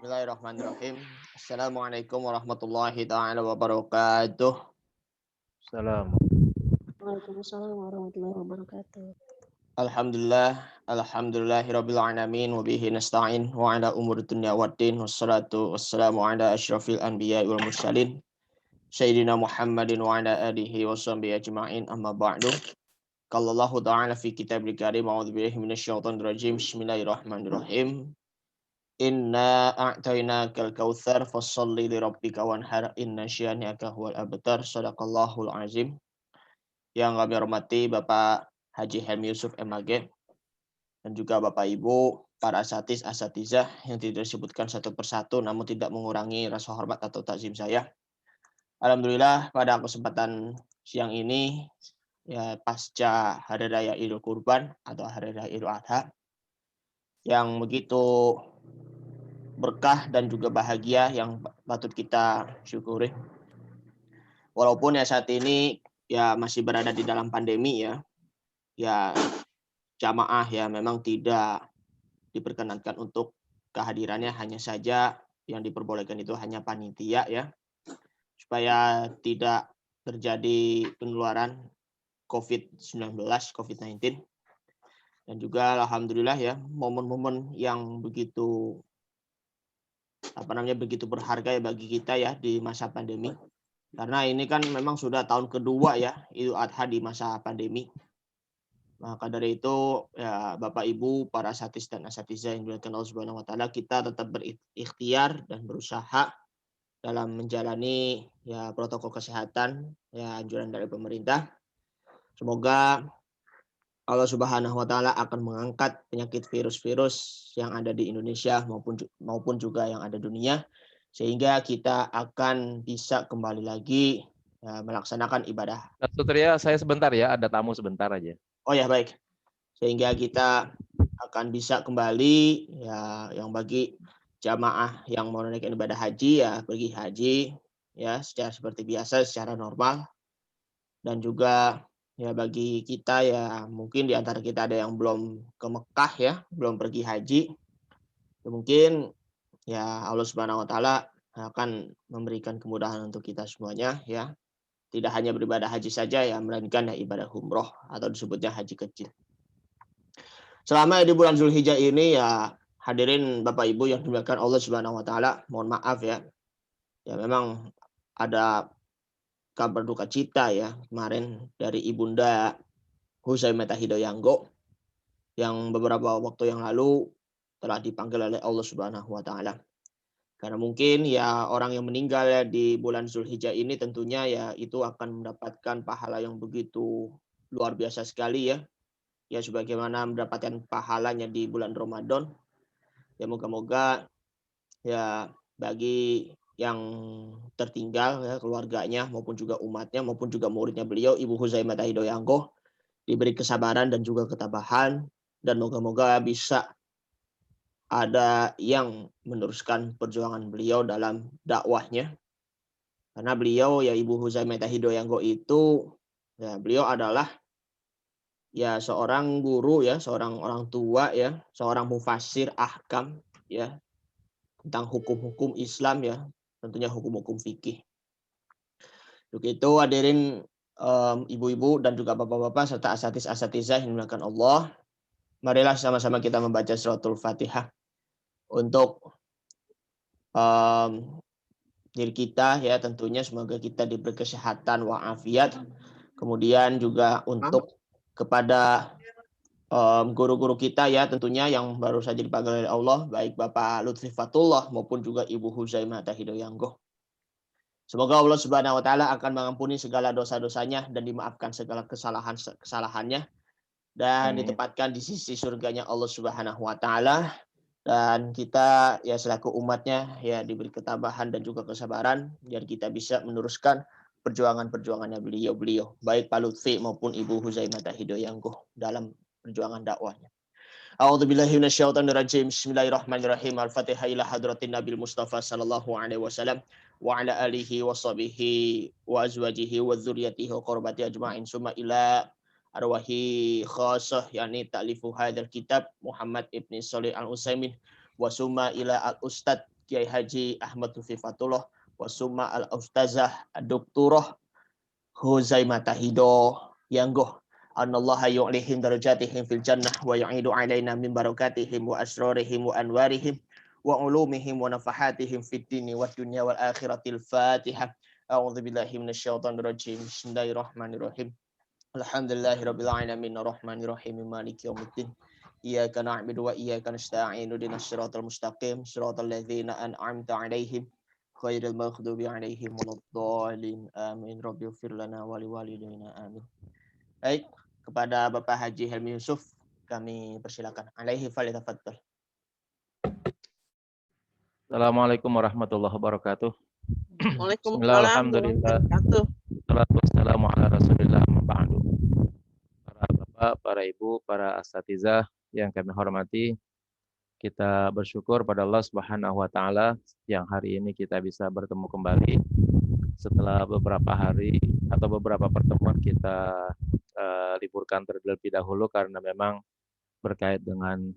Bismillahirrahmanirrahim. Assalamualaikum warahmatullahi taala wabarakatuh. Salam. Waalaikumsalam warahmatullahi wabarakatuh. Alhamdulillahirabbil alamin wa bihi nasta'in wa ala umuri dunya waddin wassalatu wassalamu ala asyrafil anbiya'i wal mursalin sayyidina Muhammadin wa ala alihi wa sahbihi ajma'in amma ba'du. Qala Allah ta'ala fi kitabil karim a'udzu billahi minasyaitonir rajim. Bismillahirrahmanirrahim. Inna a'tainakal kautsar fasholli li rabbika wanhar inna syi'anaka huwal abtar. Shadaqallahul azim. Yang kami hormati Bapak Haji Helmi Yusuf MAG dan juga Bapak Ibu para asatizah yang tidak disebutkan satu persatu namun tidak mengurangi rasa hormat atau takzim saya. Alhamdulillah pada kesempatan siang ini ya pasca Hari Raya Idul Kurban atau Hari Raya Idul Adha yang begitu berkah dan juga bahagia yang patut kita syukuri. Walaupun ya saat ini ya masih berada di dalam pandemi ya jamaah ya memang tidak diperkenankan untuk kehadirannya, hanya saja yang diperbolehkan itu hanya panitia ya, supaya tidak terjadi penularan COVID-19, COVID-19. Dan juga alhamdulillah ya momen-momen yang begitu begitu berharga ya bagi kita ya di masa pandemi. Karena ini kan memang sudah tahun kedua ya Idul Adha di masa pandemi. Maka dari itu ya Bapak Ibu para asatiz dan asatizah yang dimuliakan Allah Subhanahu wa taala, kita tetap berikhtiar dan berusaha dalam menjalani ya protokol kesehatan ya anjuran dari pemerintah. Semoga Allah Subhanahu wa taala akan mengangkat penyakit virus-virus yang ada di Indonesia maupun juga yang ada dunia, sehingga kita akan bisa kembali lagi ya, melaksanakan ibadah. Sutria, saya sebentar ya, ada tamu sebentar aja. Oh ya baik. Sehingga kita akan bisa kembali ya yang bagi jamaah yang mau menunaikan ibadah haji ya pergi haji ya secara seperti biasa secara normal, dan juga ya bagi kita ya mungkin di antara kita ada yang belum ke Mekah ya, belum pergi haji. Ya mungkin ya Allah Subhanahu wa taala akan memberikan kemudahan untuk kita semuanya ya. Tidak hanya beribadah haji saja ya, melainkan ya ibadah umroh atau disebutnya haji kecil. Selama di bulan Zulhijjah ini ya hadirin Bapak Ibu yang dimuliakan Allah Subhanahu wa taala, mohon maaf ya. Ya memang ada kabar duka cita ya kemarin dari Ibunda Huzaimah Hidoyanggo yang beberapa waktu yang lalu telah dipanggil oleh Allah Subhanahu wa taala. Karena mungkin ya orang yang meninggal ya di bulan Zulhijjah ini tentunya ya itu akan mendapatkan pahala yang begitu luar biasa sekali ya. Ya sebagaimana mendapatkan pahalanya di bulan Ramadan. Ya moga-moga ya bagi yang tertinggal ya keluarganya maupun juga umatnya maupun juga muridnya beliau Ibu Huzaimah Hidoyanggo diberi kesabaran dan juga ketabahan, dan moga-moga bisa ada yang meneruskan perjuangan beliau dalam dakwahnya. Karena beliau ya Ibu Huzaimah Hidoyanggo itu ya beliau adalah ya seorang guru ya, seorang orang tua ya, seorang mufassir ahkam ya tentang hukum-hukum Islam ya, tentunya hukum-hukum fikih. Untuk itu hadirin ibu-ibu dan juga bapak-bapak serta asatiz-asatizah yang dimuliakan Allah, marilah sama-sama kita membaca suratul Fatihah untuk diri kita ya, tentunya semoga kita diberi kesehatan walafiat. Kemudian juga untuk kepada guru-guru kita ya tentunya yang baru saja dipanggil oleh Allah, baik Bapak Lutfi Fatullah maupun juga Ibu Huzaimah Hidoyanggo. Semoga Allah Subhanahu wa taala akan mengampuni segala dosa-dosanya dan dimaafkan segala kesalahannya dan ditempatkan di sisi surganya Allah Subhanahu wa taala, dan kita ya selaku umatnya ya diberi ketabahan dan juga kesabaran biar kita bisa meneruskan perjuangannya beliau baik Pak Lutfi maupun Ibu Huzaimah Hidoyanggo dalam perjuangan dakwahnya. A'udzubillahi minasyaitonirrajim. Bismillahirrahmanirrahim. Al-Fatihah ila hadratin Nabil Mustafa sallallahu alaihi wasallam wa ala alihi wa sahbihi wa azwajihi wa dzurriyyatihi wa qurbati ajma'in. Summa ila arwahi khassah yakni ta'lifu hadzal kitab Muhammad ibn Shalih Al-Utsaimin wa summa ila al-Ustad Kiai Haji Ahmad Tufifatullah wa summa al-ustazah ad-doktorah Huzaimah Tahido Yanggoh anallaha yu'lihim darajatihim fil jannah wa yu'idu alaina min barakatihim wa asrarihim wa anwarihim wa ulumihim wa nafahatihim fid dini wad dunya wal akhiratil Fatihah. A'udzu billahi minasyaitonir rajim. Bismillahirrahmanirrahim. Alhamdulillahirabbil alamin arrahmanir rahim maliki yaumiddin. Iyyaka na'budu wa iyyaka nasta'in ihdinas siratal mustaqim siratal ladzina an'amta 'alaihim ghairil maghdubi 'alaihim waladdallin. Amin. Rabbighfir lana wa liwalidayna. Amin. Baik, kepada Bapak Haji Helmi Yusuf kami persilakan. Alaihi falyatafaddal. Assalamualaikum warahmatullahi wabarakatuh. Waalaikumsalam warahmatullahi wabarakatuh. Wassalatu wassalamu ala Rasulillah ma ba'du. Para bapak, para ibu, para asatizah yang kami hormati, kita bersyukur pada Allah Subhanahu wa taala yang hari ini kita bisa bertemu kembali setelah beberapa hari atau beberapa pertemuan kita liburkan terlebih dahulu karena memang berkait dengan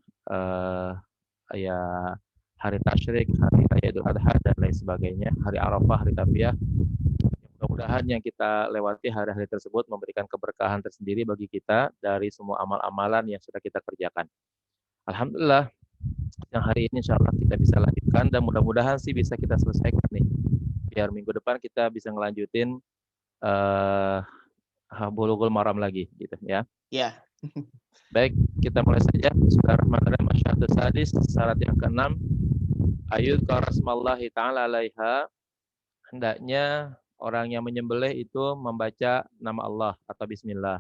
ya hari tasyrik, hari raya Idul Adha dan lain sebagainya, hari Arafah, hari Tarbiyah. Mudah-mudahan yang kita lewati hari-hari tersebut memberikan keberkahan tersendiri bagi kita dari semua amal-amalan yang sudah kita kerjakan. Alhamdulillah, yang hari ini insya Allah kita bisa lanjutkan dan mudah-mudahan sih bisa kita selesaikan nih. Biar minggu depan kita bisa ngelanjutin Bulughul Maram lagi gitu ya. Ya. Baik, kita mulai saja. Bismillahirrahmanirrahim. Asyhadu sadis, syarat yang keenam. Ayat qarasmallahi ta'ala alaiha. Hendaknya orang yang menyembelih itu membaca nama Allah atau bismillah.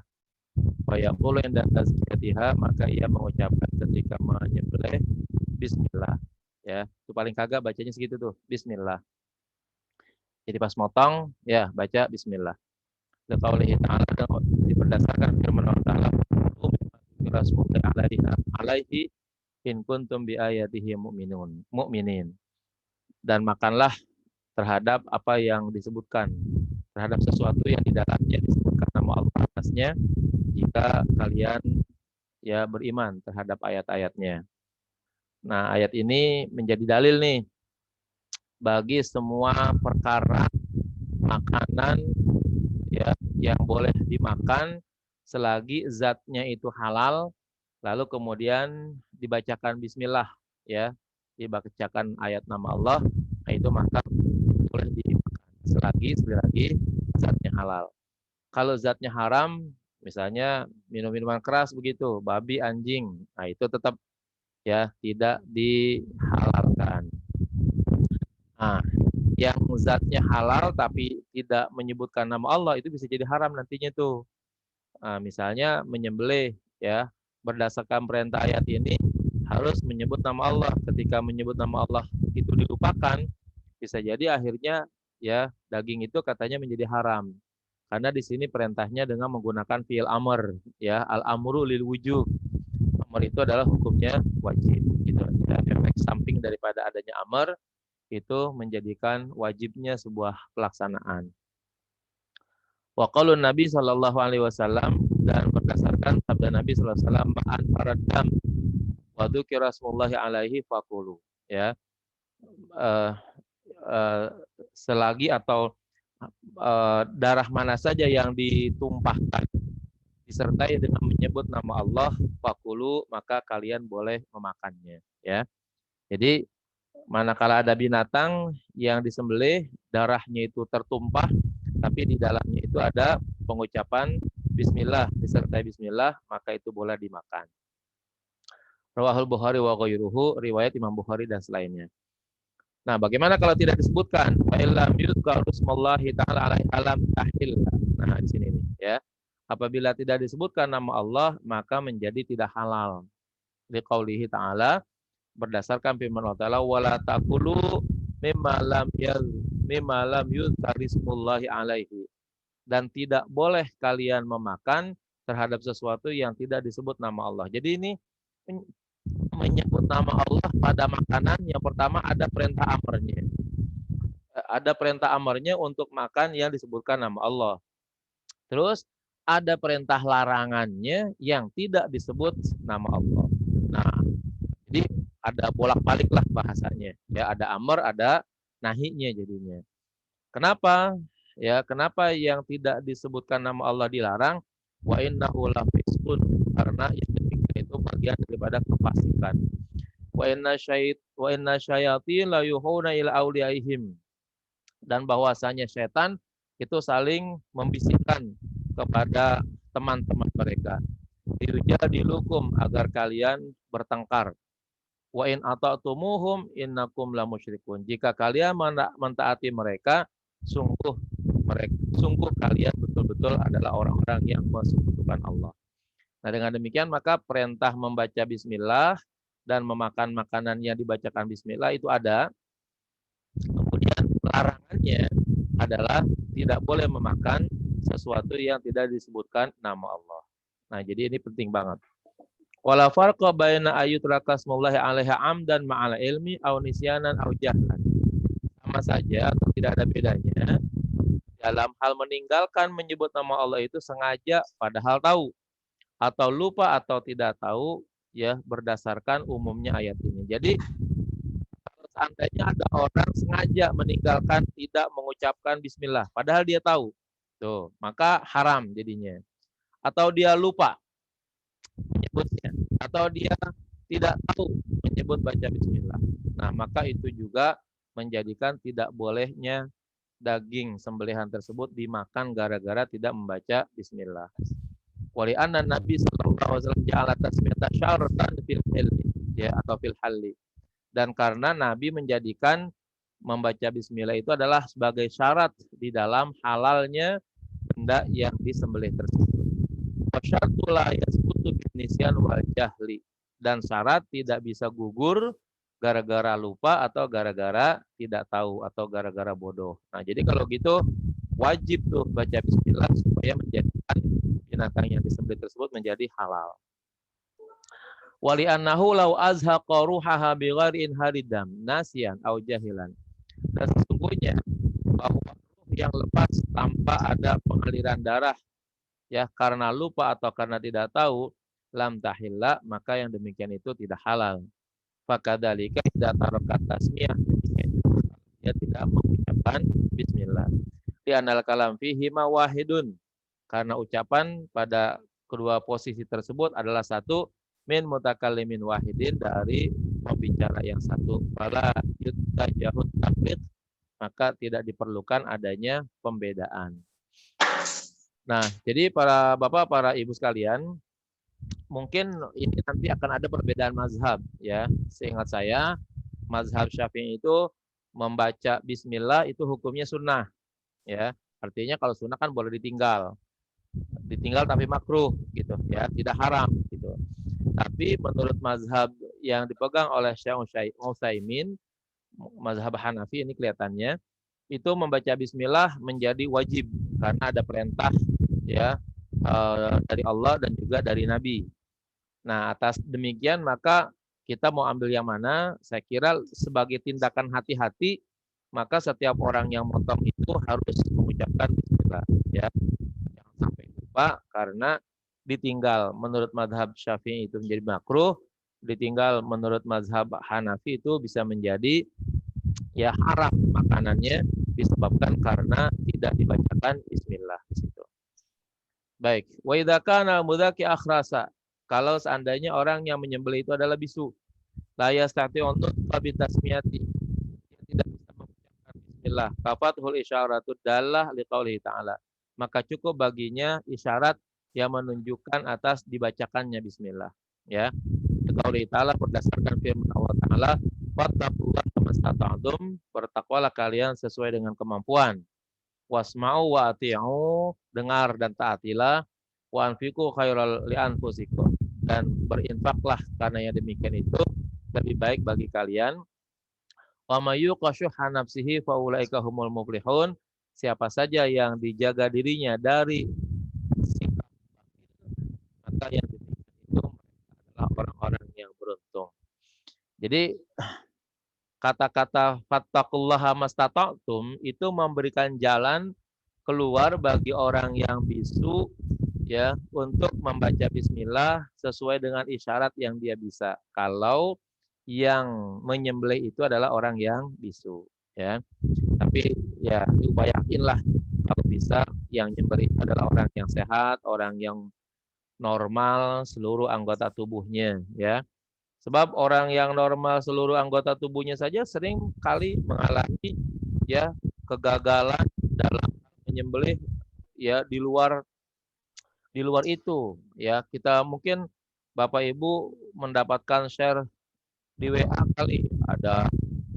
Wa yaqulu inda tazkiyatiha, maka ia mengucapkan ketika menyembelih bismillah. Ya, itu paling kagak bacanya segitu tuh, bismillah. Jadi pas motong, ya baca bismillah. Liqaulihi ta'ala, berdasarkan firman Allah Ta'ala, alaihi in kuntum bi ayatihi mu'minin. Dan makanlah terhadap apa yang disebutkan, terhadap sesuatu yang di dalamnya disebutkan nama Allah atasnya, jika kalian ya beriman terhadap ayat-ayatnya. Nah, ayat ini menjadi dalil nih bagi semua perkara makanan ya yang boleh dimakan selagi zatnya itu halal, lalu kemudian dibacakan bismillah ya, dibacakan ayat nama Allah, nah itu maka boleh dimakan selagi zatnya halal. Kalau zatnya haram, misalnya minum-minuman keras begitu, babi, anjing, nah itu tetap ya tidak dihalalkan. Nah, yang zatnya halal tapi tidak menyebutkan nama Allah itu bisa jadi haram nantinya tuh. Nah, misalnya menyembelih ya, berdasarkan perintah ayat ini harus menyebut nama Allah. Ketika menyebut nama Allah itu dilupakan, bisa jadi akhirnya ya daging itu katanya menjadi haram. Karena di sini perintahnya dengan menggunakan fi'il amr ya, al-amru lil wujub. Amr itu adalah hukumnya wajib gitu. Ya, efek samping daripada adanya amr itu menjadikan wajibnya sebuah pelaksanaan. Wa qaulun Nabi sallallahu alaihi wasallam, dan berdasarkan sabda Nabi sallallahu alaihi wasallam, ma'an faradam wa dzukira rasulullahi alaihi faqulu ya. Selagi atau darah mana saja yang ditumpahkan disertai dengan menyebut nama Allah faqulu, maka kalian boleh memakannya ya. Jadi manakala ada binatang yang disembelih, darahnya itu tertumpah, tapi di dalamnya itu ada pengucapan bismillah, disertai bismillah, maka itu boleh dimakan. Rawahul Bukhari wa ghairuhu, riwayat Imam Bukhari dan selainnya. Nah, bagaimana kalau tidak disebutkan? Fa illam yuzkar ismullahi ta'ala alaihi alam tahilla. Nah, di sini nih ya. Apabila tidak disebutkan nama Allah, maka menjadi tidak halal. Liqaulihi ta'ala, berdasarkan firman Allah Ta'ala, wala taqulu mimma lam yuzkar ismullahi alaihi, dan tidak boleh kalian memakan terhadap sesuatu yang tidak disebut nama Allah. Jadi ini menyebut nama Allah pada makanan, yang pertama ada perintah amarnya. Ada perintah amarnya untuk makan yang disebutkan nama Allah. Terus ada perintah larangannya yang tidak disebut nama Allah. Nah, jadi ada bolak-balik lah bahasanya. Ya, ada amr, ada nahinya jadinya. Kenapa? Ya, kenapa yang tidak disebutkan nama Allah dilarang? Wa innahu lafisqun, karena yang demikian itu bagian daripada kefasikan. Wa inna syayatin la yuhuna ila auliyaihim, dan bahwasanya setan itu saling membisikkan kepada teman-teman mereka. Dilukum, agar kalian bertengkar. Wa in ata'tumuhum innakum la musyrikun. Jika kalian mentaati mereka, sungguh kalian betul-betul adalah orang-orang yang mensekutukan Allah. Nah, dengan demikian maka perintah membaca bismillah dan memakan makanan yang dibacakan bismillah itu ada. Kemudian larangannya adalah tidak boleh memakan sesuatu yang tidak disebutkan nama Allah. Nah, jadi ini penting banget. Wala farqa baina ayyutraka smullahi 'alaiha 'amdan ma'al ilmi aw nisyanan aw jahlan. Sama saja atau tidak ada bedanya dalam hal meninggalkan menyebut nama Allah itu sengaja padahal tahu, atau lupa atau tidak tahu, ya, berdasarkan umumnya ayat ini. Jadi kalau seandainya ada orang sengaja meninggalkan tidak mengucapkan bismillah padahal dia tahu, tuh, maka haram jadinya. Atau dia lupa menyebutnya, atau dia tidak tahu menyebut baca bismillah. Nah, maka itu juga menjadikan tidak bolehnya daging sembelihan tersebut dimakan gara-gara tidak membaca bismillah. Wali anna Nabi sallallahu alaihi wasallam ja'ala tasmiyata syaratan fil halli, ya, atau fil halli. Dan karena Nabi menjadikan membaca bismillah itu adalah sebagai syarat di dalam halalnya benda yang disembelih tersebut. Wasyartu la yasbutu binisyan wal jahli, dan syarat tidak bisa gugur gara-gara lupa atau gara-gara tidak tahu atau gara-gara bodoh. Nah, jadi kalau gitu wajib tuh baca bismillah supaya menjadikan binatang yang disembelih tersebut menjadi halal. Wali annahu law azhaqa ruhaha bighairi inharidam nasyan au jahilan. Dan sesungguhnya bahwa ruh yang lepas tanpa ada pengaliran darah, ya, karena lupa atau karena tidak tahu, lam tahilla, maka yang demikian itu tidak halal. Fakadzalika idza tarakat tasmiyah, dia tidak mengucapkan bismillah. Di anal kalam fihi ma wahidun, karena ucapan pada kedua posisi tersebut adalah satu, min mutakallimin wahidin, dari pembicara yang satu. Fala yutajahud tafriq, maka tidak diperlukan adanya pembedaan. Nah, jadi para bapak, para ibu sekalian, mungkin ini nanti akan ada perbedaan mazhab, ya. Seingat saya, mazhab Syafi'i itu membaca bismillah itu hukumnya sunnah, ya. Artinya kalau sunnah kan boleh ditinggal tapi makruh, gitu, ya, tidak haram, gitu. Tapi menurut mazhab yang dipegang oleh Syekh Utsaimin, mazhab Hanafi ini kelihatannya, itu membaca bismillah menjadi wajib karena ada perintah, ya, dari Allah dan juga dari Nabi. Nah, atas demikian maka kita mau ambil yang mana? Saya kira sebagai tindakan hati-hati, maka setiap orang yang motong itu harus mengucapkan bismillah, ya. Jangan sampai lupa, karena ditinggal menurut mazhab Syafi'i itu menjadi makruh, ditinggal menurut mazhab Hanafi itu bisa menjadi, ya, haram makanannya, disebabkan karena tidak dibacakan bismillah di situ. Baik, wa idza kana mudaki akhrasa, kalau seandainya orang yang menyembelih itu adalah bisu, la yastati untuk bi tasmiyati, dia tidak bisa mengucapkan bismillah, kafathul isyaratu dallah liqaulihi ta'ala, maka cukup baginya isyarat yang menunjukkan atas dibacakannya bismillah, ya. Liqaulihi ta'ala, berdasarkan firman Allah Ta'ala, fattaqullaha mastata'tum, bertakwalah kalian sesuai dengan kemampuan. Wasma'u wa ati'u, dengar dan taatilah. Wa anfiqu khairal li anfusikum, dan berinfaklah karena yang demikian itu lebih baik bagi kalian. Wa may yuqashuha nafsihi fa ulaika humul muflihun, siapa saja yang dijaga dirinya dari sikap bakhil, maka yang demikian itu adalah orang-orang yang beruntung. Jadi kata-kata fattaqullaha mastata'tum itu memberikan jalan keluar bagi orang yang bisu, ya, untuk membaca bismillah sesuai dengan isyarat yang dia bisa. Kalau yang menyembelih itu adalah orang yang bisu, ya. Tapi ya diupayakanlah kalau bisa yang nyembelih adalah orang yang sehat, orang yang normal seluruh anggota tubuhnya, ya. Sebab orang yang normal seluruh anggota tubuhnya saja sering kali mengalami ya kegagalan dalam menyembelih ya di luar itu, ya. Kita mungkin Bapak Ibu mendapatkan share di WA kali, ada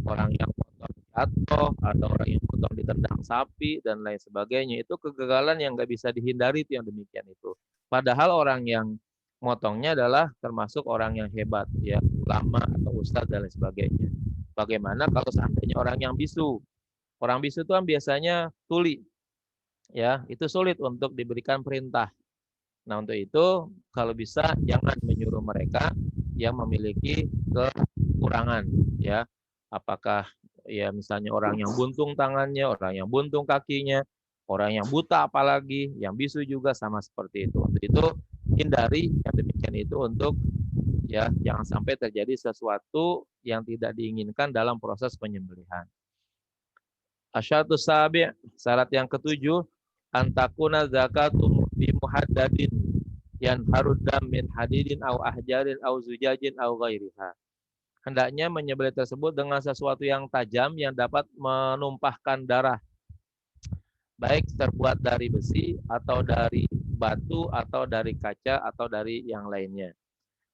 orang yang potong jatuh, ada orang yang potong ditendang sapi dan lain sebagainya. Itu kegagalan yang nggak bisa dihindari, itu yang demikian itu. Padahal orang yang motongnya adalah termasuk orang yang hebat, ya, ulama atau ustadz dan lain sebagainya. Bagaimana kalau seandainya orang yang bisu? Orang bisu itu kan biasanya tuli, ya, itu sulit untuk diberikan perintah. Nah, untuk itu kalau bisa jangan menyuruh mereka yang memiliki kekurangan, ya. Apakah ya misalnya orang yang buntung tangannya, orang yang buntung kakinya, orang yang buta apalagi, yang bisu juga sama seperti itu. Untuk itu hindari yang demikian itu untuk ya jangan sampai terjadi sesuatu yang tidak diinginkan dalam proses penyembelihan. Asyatus sabi', syarat yang ketujuh, antakuna zakatu bi muhaddadin yang harudam min hadidin au ahjarin au zujajin au ghairiha. Hendaknya menyembelih tersebut dengan sesuatu yang tajam yang dapat menumpahkan darah, baik terbuat dari besi atau dari batu atau dari kaca atau dari yang lainnya.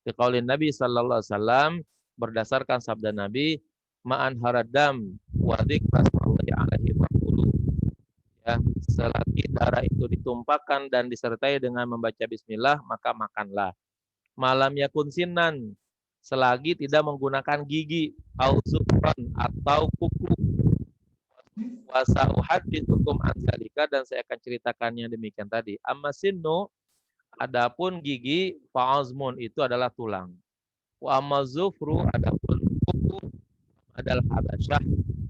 Qaulin Nabi sallallahu alaihi wasallam, berdasarkan sabda Nabi, ma'an haradam wa dzikrasmallahi alaihi wa qulu. Ya, selagi darah itu ditumpahkan dan disertai dengan membaca bismillah, maka makanlah. Malam yakun sinan, selagi tidak menggunakan gigi, au zufran atau kuku. Wasauhad hukum ansalika, dan saya akan ceritakannya demikian tadi. Amma sinnu, adapun gigi, fa'azmun itu adalah tulang. Wa amma zufru, adapun kuku adalah habasyah,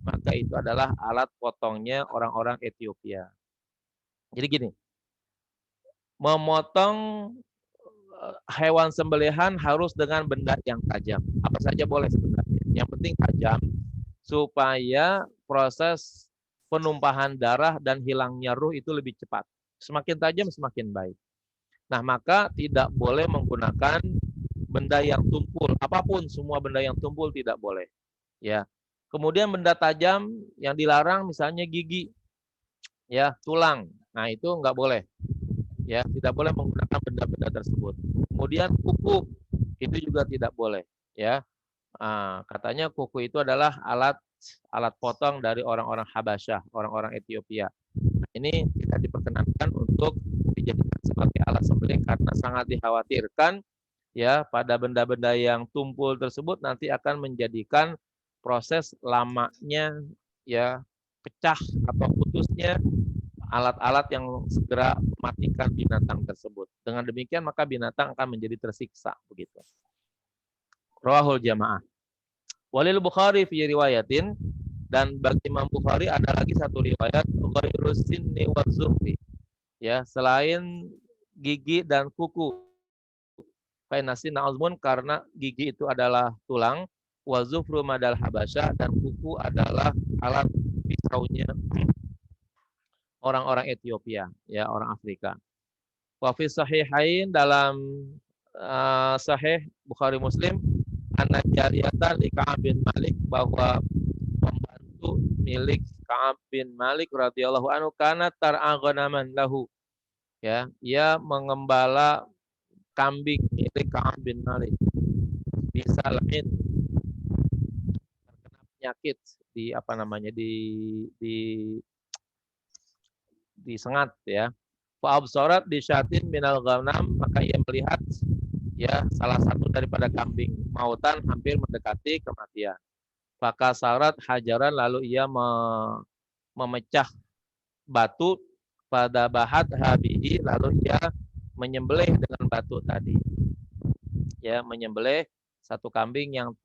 maka itu adalah alat potongnya orang-orang Ethiopia. Jadi gini, memotong hewan sembelihan harus dengan benda yang tajam. Apa saja boleh sebenarnya. Yang penting tajam supaya proses penumpahan darah dan hilangnya ruh itu lebih cepat. Semakin tajam semakin baik. Nah, maka tidak boleh menggunakan benda yang tumpul. Apapun, semua benda yang tumpul tidak boleh. Ya. Kemudian benda tajam yang dilarang misalnya gigi, ya, tulang. Nah, itu enggak boleh. Ya, tidak boleh menggunakan benda-benda tersebut. Kemudian kuku itu juga tidak boleh, ya. Katanya kuku itu adalah alat potong dari orang-orang Habasyah, orang-orang Ethiopia. Nah, ini tidak diperkenankan untuk dijadikan sebagai alat sembelih karena sangat dikhawatirkan ya pada benda-benda yang tumpul tersebut nanti akan menjadikan proses lamanya ya pecah atau putusnya alat-alat yang segera mematikan binatang tersebut. Dengan demikian maka binatang akan menjadi tersiksa begitu. Rawahul jamaah. Walil Bukhari fi riwayatin, dan bagi Imam Bukhari ada lagi satu riwayat ghairus sinni wa zuhri. Ya, selain gigi dan kuku. Fa inasina azmun, karena gigi itu adalah tulang, wa zufru madal habasyah, dan kuku adalah alat pisaunya orang-orang Ethiopia, ya, orang Afrika. Wa fi sahihain, dalam sahih Bukhari Muslim, anna jariyatan li Ka'ab bin Malik, bahwa pembantu milik Ka'ab bin Malik radhiyallahu anhu kana tar'a ghanaman lahu. Ya, ia mengembala kambing milik Ka'ab bin Malik. Bisa lain terkena penyakit di apa namanya disengat ya. Fa absarat di syatin minal ghanam, maka ia melihat ya salah satu daripada kambing mautan, hampir mendekati kematian. Maka sarat hajaran, lalu ia memecah batu pada bahat habihi, lalu ia menyembelih dengan batu tadi. Ya, menyembelih satu kambing yang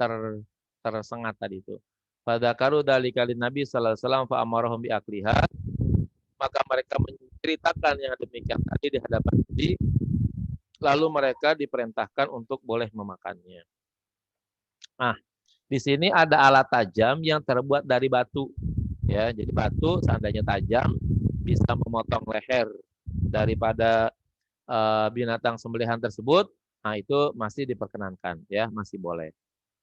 tersengat tadi itu. Pada karu dalika lin Nabi sallallahu alaihi wasallam fa amarahum bi akliha, maka mereka menceritakan yang demikian tadi di hadapan Nabi, lalu mereka diperintahkan untuk boleh memakannya. Nah, Di sini ada alat tajam yang terbuat dari batu. Ya, jadi batu seandainya tajam bisa memotong leher daripada binatang sembelihan tersebut, nah itu masih diperkenankan, ya, masih boleh.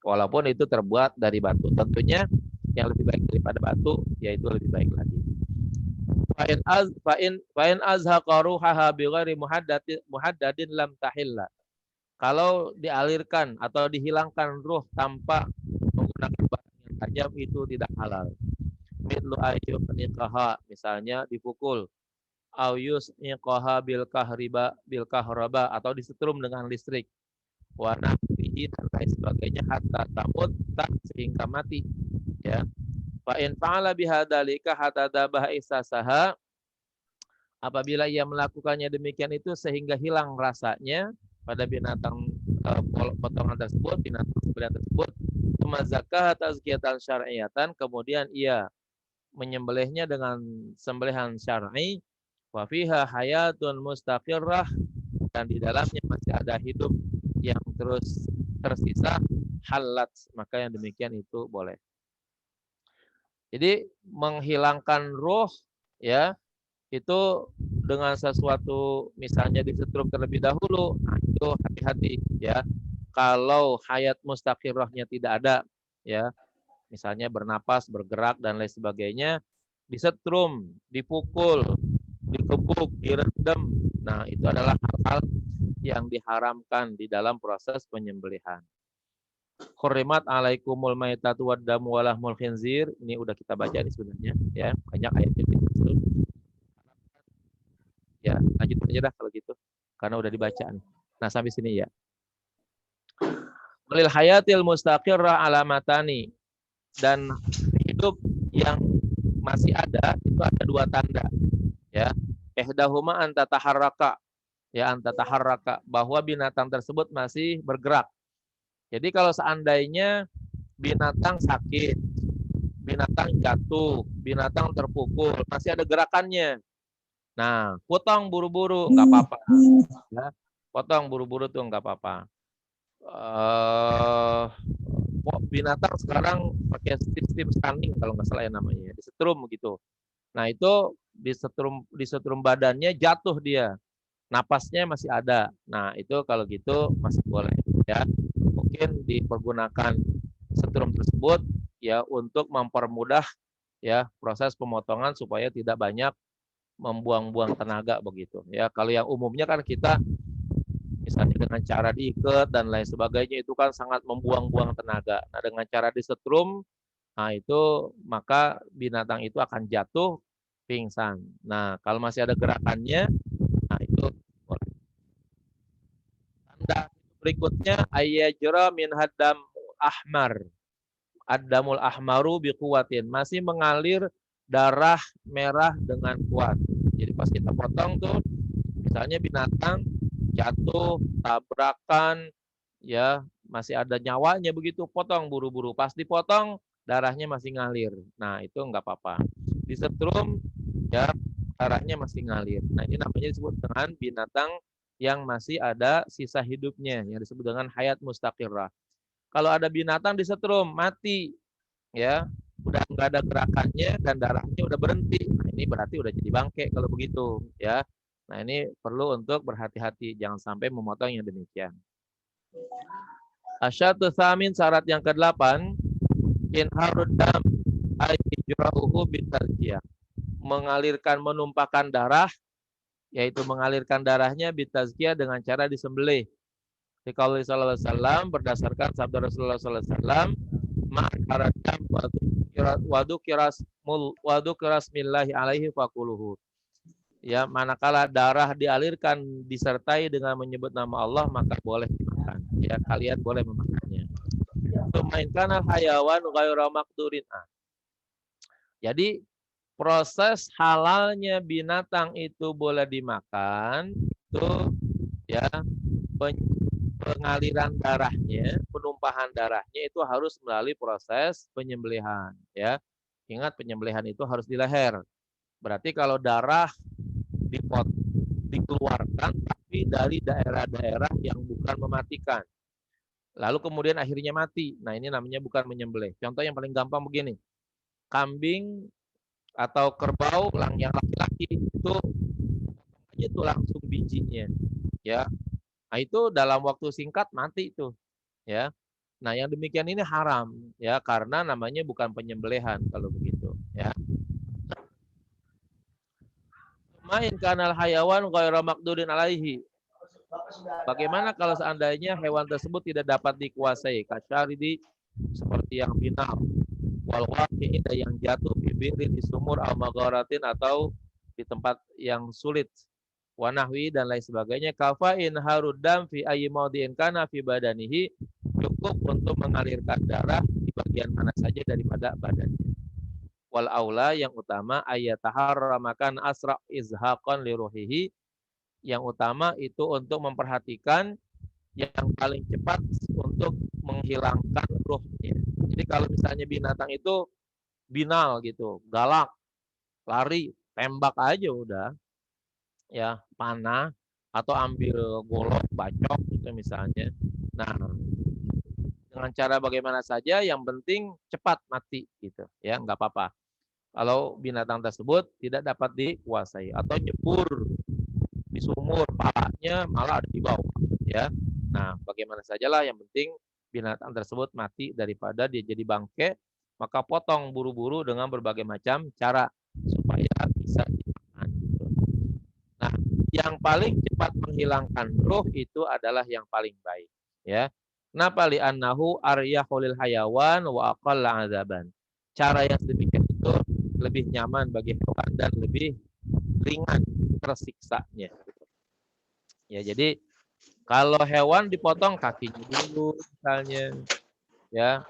Walaupun itu terbuat dari batu. Tentunya yang lebih baik daripada batu, yaitu lebih baik lagi. Fa'in azhaqa ruhaha bighairi muhaddadin lam tahilla. Kalau dialirkan atau dihilangkan ruh tanpa menggunakan barang yang tajam itu tidak halal. Mithlu ayyuqniqaha, misalnya dipukul. Au yus'iqaha bil kahraba atau disetrum dengan listrik. Wa nahwihi dan lain sebagainya hatta tamut sehingga mati, ya. Fa in fa'ala bihadzalika hatta dabah isasaha, apabila ia melakukannya demikian itu sehingga hilang rasanya pada binatang potongan tersebut, binatang sembelihan tersebut, zakah tazkiyatan syar'iyatan, kemudian ia menyembelihnya dengan sembelihan syar'i, wa fiha hayatun mustaqirrah, dan di dalamnya masih ada hidup yang terus tersisa, halat, maka yang demikian itu boleh. Jadi menghilangkan ruh, ya, itu dengan sesuatu misalnya disetrum terlebih dahulu, nah itu hati-hati, ya. Kalau hayat mustaqirrahnya tidak ada, ya, misalnya bernapas, bergerak dan lain sebagainya, disetrum, dipukul, dikebuk, direndam, nah itu adalah hal-hal yang diharamkan di dalam proses penyembelihan. Hurrimat alaikumul maitatu waddamu walahmul khinzir, ini udah kita baca nih sebenarnya, ya, banyak ayatnya. Ya, lanjut aja dah kalau gitu, karena udah dibaca nih. Nah, sampai sini ya. Walil hayatil mustaqirrah alamatani, dan hidup yang masih ada itu ada dua tanda, ya. Ihdahuma anta taharraka, ya, anta taharraka, bahwa binatang tersebut masih bergerak. Jadi kalau seandainya binatang sakit, binatang jatuh, binatang terpukul, masih ada gerakannya, nah, potong buru-buru nggak apa-apa, ya. Potong buru-buru tuh nggak apa-apa. Binatang sekarang pakai sistem stunning kalau nggak salah ya namanya, disetrum gitu. Nah itu disetrum badannya, jatuh dia, napasnya masih ada. Nah itu kalau gitu masih boleh, ya. Mungkin dipergunakan setrum tersebut, ya, untuk mempermudah, ya, proses pemotongan supaya tidak banyak membuang-buang tenaga begitu, ya. Kalau yang umumnya kan kita misalnya dengan cara diikat dan lain sebagainya itu kan sangat membuang-buang tenaga. Nah, dengan cara disetrum, nah itu maka binatang itu akan jatuh pingsan. Nah, kalau masih ada gerakannya, nah itu boleh. Tanda berikutnya ayyajra min haddam ahmar. Ad-damul ahmaru biquwatin, masih mengalir darah merah dengan kuat. Jadi pas kita potong tuh misalnya binatang jatuh, tabrakan, ya, masih ada nyawanya begitu, potong buru-buru. Pas dipotong, darahnya masih ngalir. Nah, itu enggak apa-apa. Disetrum, ya, darahnya masih ngalir. Nah, ini namanya disebut dengan binatang yang masih ada sisa hidupnya, yang disebut dengan hayat mustaqirrah. Kalau ada binatang disetrum, mati, ya, udah enggak ada gerakannya dan darahnya udah berhenti. Nah, ini berarti udah jadi bangke kalau begitu, ya. Nah, ini perlu untuk berhati-hati, jangan sampai memotong yang demikian. Asyatu tsamin, syarat yang ke-8, inharud dam ay ijra'uhu bitazkiyah, mengalirkan, menumpahkan darah, yaitu mengalirkan darahnya bitazkiyah dengan cara disembelih. Qauli sallallahu alaihi wasallam, berdasarkan sabda Rasulullah sallallahu alaihi wasallam, ma'aradam wadukiras millahi alaihi faquluhu. Ya, manakala darah dialirkan disertai dengan menyebut nama Allah, maka boleh dimakan. Ya, kalian boleh memakannya. Mainkan hayawan ghairu maqdurin. Jadi proses halalnya binatang itu boleh dimakan itu, ya, pengaliran darahnya, penumpahan darahnya itu harus melalui proses penyembelihan, ya. Ingat, penyembelihan itu harus di leher. Berarti kalau darah dikeluarkan tapi dari daerah-daerah yang bukan mematikan. lalu kemudian akhirnya mati. Nah, ini namanya bukan menyembelih. Contoh yang paling gampang begini. Kambing atau kerbau yang laki-laki itu langsung bijinya, ya. Nah, itu dalam waktu singkat mati itu, ya. Nah, yang demikian ini haram, ya, karena namanya bukan penyembelihan kalau begitu, ya. Main kanal hayawan ghairu maqdurin alaihi. Bagaimana kalau seandainya hewan tersebut tidak dapat dikuasai? Kasyaridi, seperti yang final, wal waqi'i, yang jatuh, bibirin, di sumur, al magharatin, atau di tempat yang sulit, wanahwi, dan lain sebagainya. Kafain harudam fi ayyi mawdi'in kana fi badanihi, cukup untuk mengalirkan darah di bagian mana saja daripada badannya. Wal aula, yang utama, ayataharramakan asra izhaqan li ruhihi, yang utama itu untuk memperhatikan yang paling cepat untuk menghilangkan ruhnya. Jadi kalau misalnya binatang itu binal gitu, galak, lari, tembak aja udah, ya, panah, atau ambil golok, bacok gitu misalnya. Nah, dengan cara bagaimana saja, yang penting cepat mati gitu, ya, nggak apa-apa. Kalau binatang tersebut tidak dapat dikuasai, atau nyebur di sumur, palanya malah ada di bawah, ya. Nah, bagaimana sajalah, yang penting binatang tersebut mati daripada dia jadi bangke, maka potong buru-buru dengan berbagai macam cara supaya bisa dimakan. Gitu. Nah, yang paling cepat menghilangkan ruh itu adalah yang paling baik, ya. Kenapa? Li'annahu aryahulil hayawan wa aqalla azaban. Cara yang sedemikian itu lebih nyaman bagi hewan dan lebih ringan tersiksanya. Ya, jadi kalau hewan dipotong kakinya dulu misalnya, ya,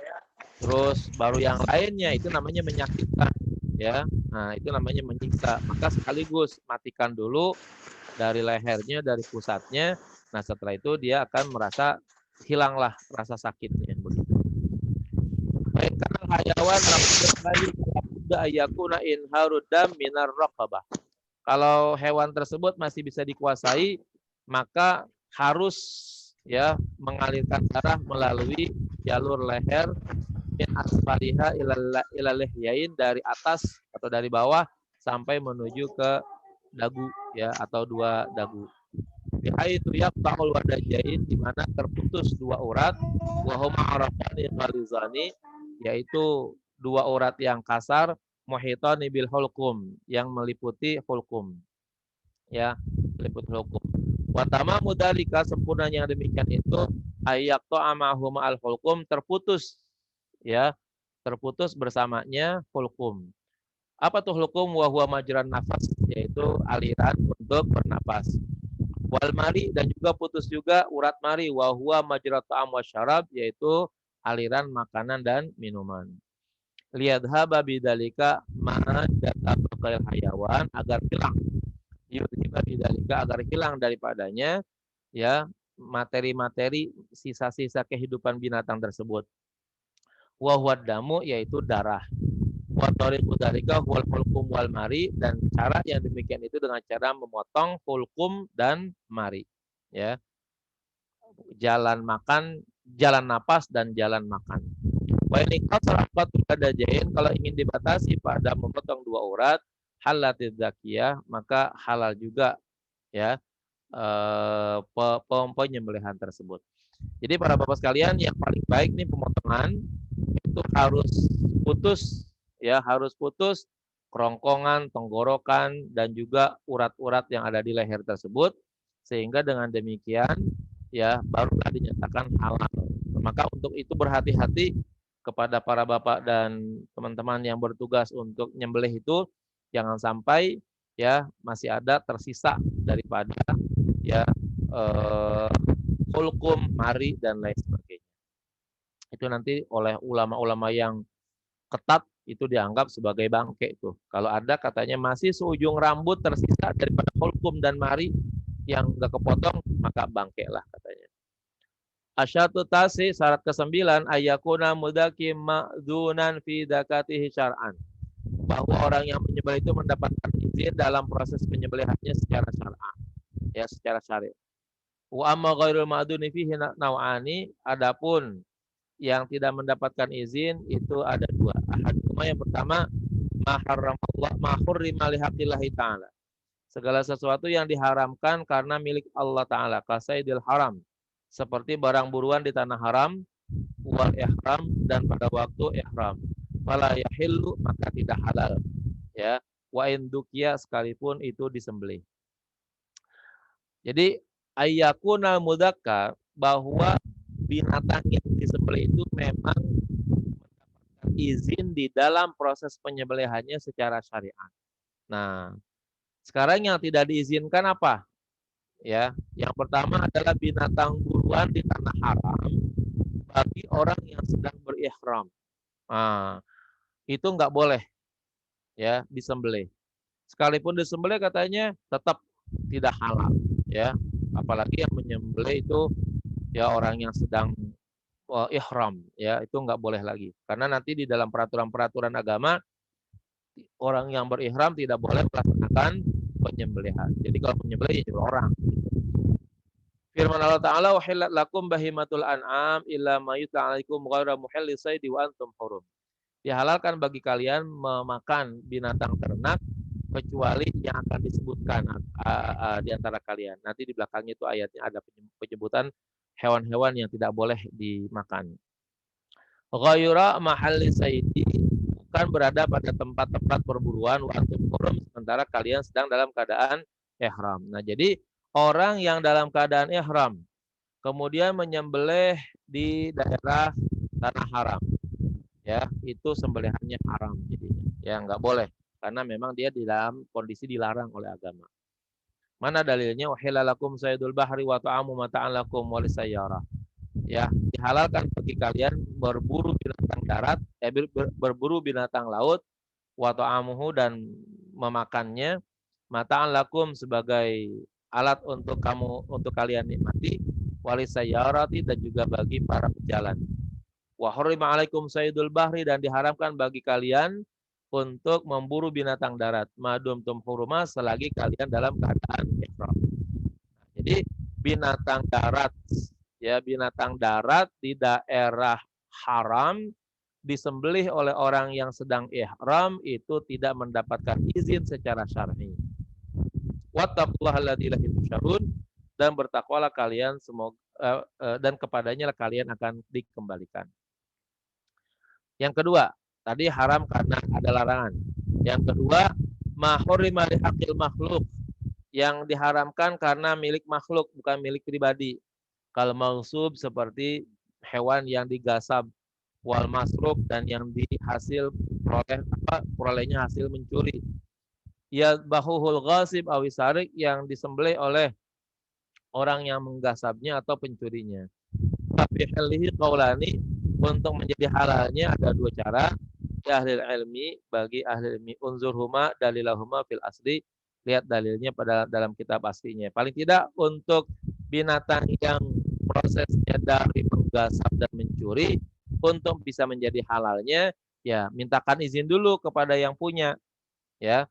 terus baru yang lainnya, itu namanya menyakitkan, ya. Nah, itu namanya menyiksa. Maka sekaligus matikan dulu dari lehernya, dari pusatnya. Nah, setelah itu dia akan merasa hilanglah rasa sakitnya, begitu. Baik, karena hayawan ayakuna inharudam minar raqabah. Kalau hewan tersebut masih bisa dikuasai, maka harus, ya, mengalirkan darah melalui jalur leher, min asfaliha ila lihyain, dari atas atau dari bawah sampai menuju ke dagu, ya, atau dua dagu. Bihaitu yaqta'ul wadajain, di mana terputus dua urat, wa huma arafani ghalizani, yaitu dua urat yang kasar, muhitani bil hulqum, yang meliputi hulqum, ya, meliputi hulqum. Wa tamamu dzalika, sempurnanya demikian itu, ayyaqta'a ma'hum al hulqum, terputus, ya, terputus bersamanya hulqum. Apa tuh hulqum? Wa huwa majran nafas, yaitu aliran untuk bernapas. Wal mari, dan juga putus juga urat mari, wa huwa majrat ta'am wa syarab, yaitu aliran makanan dan minuman. Liyadhaba bidzalika ma databaqal hayawan, agar hilang, yudhiba bidzalika, agar hilang daripadanya, ya, materi-materi sisa-sisa kehidupan binatang tersebut. Wa huwa damu, yaitu darah. Wa tariqu dzalika huwal hulqum wal mari, dan cara yang demikian itu dengan cara memotong hulqum dan mari, ya. Jalan makan, jalan napas, dan jalan makan. Wa in qasaraqatul badajain, kalau ingin dibatasi pada memotong dua urat, halatiz zakiyah, maka halal juga, ya, penyembelihan tersebut. Jadi para bapak sekalian, yang paling baik nih pemotongan itu harus putus, ya, harus putus kerongkongan, tenggorokan, dan juga urat-urat yang ada di leher tersebut, sehingga dengan demikian, ya, barulah dinyatakan halal. Maka untuk itu berhati-hati kepada para bapak dan teman-teman yang bertugas untuk nyembelih itu, jangan sampai, ya, masih ada tersisa daripada, ya, hulqum, mari, dan lain sebagainya. Itu nanti oleh ulama-ulama yang ketat itu dianggap sebagai bangke tuh. Kalau ada katanya masih seujung rambut tersisa daripada hulqum dan mari yang enggak kepotong, maka bangke lah katanya. Asyatu tasi, syarat ke-9, ayakuna mudaki ma'dzunan fi zakatihi syar'an. Bahwa orang yang menyembelih itu mendapatkan izin dalam proses penyembelihannya secara syar'an, ya, secara syariat. Wa amma ghairul ma'duni fihi naw'ani, adapun yang tidak mendapatkan izin itu ada dua. Ahaduma, yang pertama, ma harramallah ma hurrima li haqqillahi ta'ala. Segala sesuatu yang diharamkan karena milik Allah Ta'ala, kasaidil haram, seperti barang buruan di tanah haram, wal ihram, dan pada waktu ihram. Fala yahillu, maka tidak halal. Ya, wa indukia, sekalipun itu disembelih. Jadi ayyakuna mudzakkar, bahwa binatang yang disembelih itu memang mendapatkan izin di dalam proses penyembelihannya secara syariat. Nah, sekarang yang tidak diizinkan apa? Ya, yang pertama adalah binatang buruan di tanah haram bagi orang yang sedang berihram. Nah, itu nggak boleh ya disembelih. Sekalipun disembelih katanya tetap tidak halal, ya. Apalagi yang menyembelih itu ya orang yang sedang ihram, ya, itu nggak boleh lagi. Karena nanti di dalam peraturan-peraturan agama orang yang berihram tidak boleh melaksanakan penyembelihan. Jadi kalau penyembelih ya orang. Firman Allah Ta'ala, "Uhillat lakum bahimatul an'am illa ma yutla 'alaikum ghairu muhillis saidi wa antum hurum." Dihalalkan bagi kalian memakan binatang ternak kecuali yang akan disebutkan di antara kalian. Nanti di belakangnya itu ayatnya ada penyebutan hewan-hewan yang tidak boleh dimakan. Ghaira mahalli saidi, bukan berada pada tempat-tempat perburuan, wa antum hurum, sementara kalian sedang dalam keadaan ihram. Nah, jadi orang yang dalam keadaan ihram kemudian menyembelih di daerah tanah haram, ya, itu sembelihannya haram jadinya. Ya, nggak boleh karena memang dia di dalam kondisi dilarang oleh agama. Mana dalilnya? Uhilla lakum saydul bahri wa ta'amu mata'an lakum wa lisayyarah. Ya, dihalalkan bagi kalian berburu binatang darat, berburu binatang laut, wa ta'amuhu, dan memakannya, mata'an lakum, sebagai alat untuk kalian nikmati, wa lisayyarati, dan juga bagi para pejalan. Wa hurrima 'alaikum saydul bahri, dan diharamkan bagi kalian untuk memburu binatang darat, madum tum huruma, selagi kalian dalam keadaan ihram. Jadi binatang darat, ya, binatang darat di daerah haram disembelih oleh orang yang sedang ihram itu tidak mendapatkan izin secara syar'i. Wattaqullaha alladzi ilaihi tusyarun, dan bertakwalah kalian semoga dan kepadanya kalian akan dikembalikan. Yang kedua, tadi haram karena ada larangan. Yang kedua, ma hurrima li haqqil makhluk, yang diharamkan karena milik makhluk, bukan milik pribadi. Kal mausub, seperti hewan yang digasab, wal masruk, dan yang dihasil perolehnya hasil mencuri. Ya bahuhul ghasib awisarik, yang disembelih oleh orang yang menggasabnya atau pencurinya. Tapi halihi qaulani, untuk menjadi halalnya ada dua cara. Ya ahli ilmi, bagi ahli ilmi, unzurhuma dalilahuma fil asli, lihat dalilnya pada dalam kitab aslinya. Paling tidak untuk binatang yang prosesnya dari menggasap dan mencuri, untuk bisa menjadi halalnya ya mintakan izin dulu kepada yang punya, ya.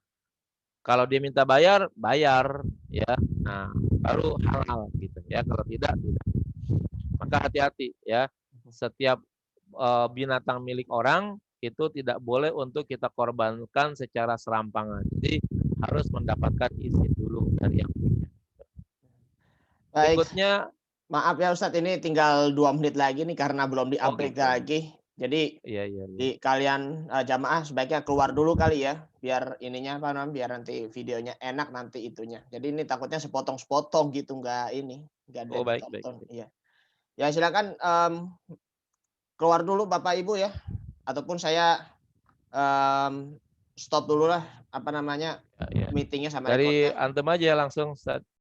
Kalau dia minta bayar, bayar, ya. Nah, baru halal gitu, ya. Kalau tidak, tidak. Maka hati-hati, ya. Setiap binatang milik orang itu tidak boleh untuk kita korbankan secara serampangan. Jadi harus mendapatkan izin dulu dari yang punya. Baik. Berikutnya, maaf ya Ustadz, ini tinggal 2 menit lagi nih karena belum di-update gitu. lagi. Jadi Iya. di kalian jamaah sebaiknya keluar dulu kali ya, biar ininya apa namanya, biar nanti videonya enak nanti itunya. Jadi ini takutnya sepotong-sepotong gitu, nggak ada Oh, baik. ditonton. Iya. Ya silakan keluar dulu Bapak Ibu ya, ataupun saya stop dulu lah apa namanya Ya. meetingnya sama Dari rekodnya. antum aja langsung, Ustaz.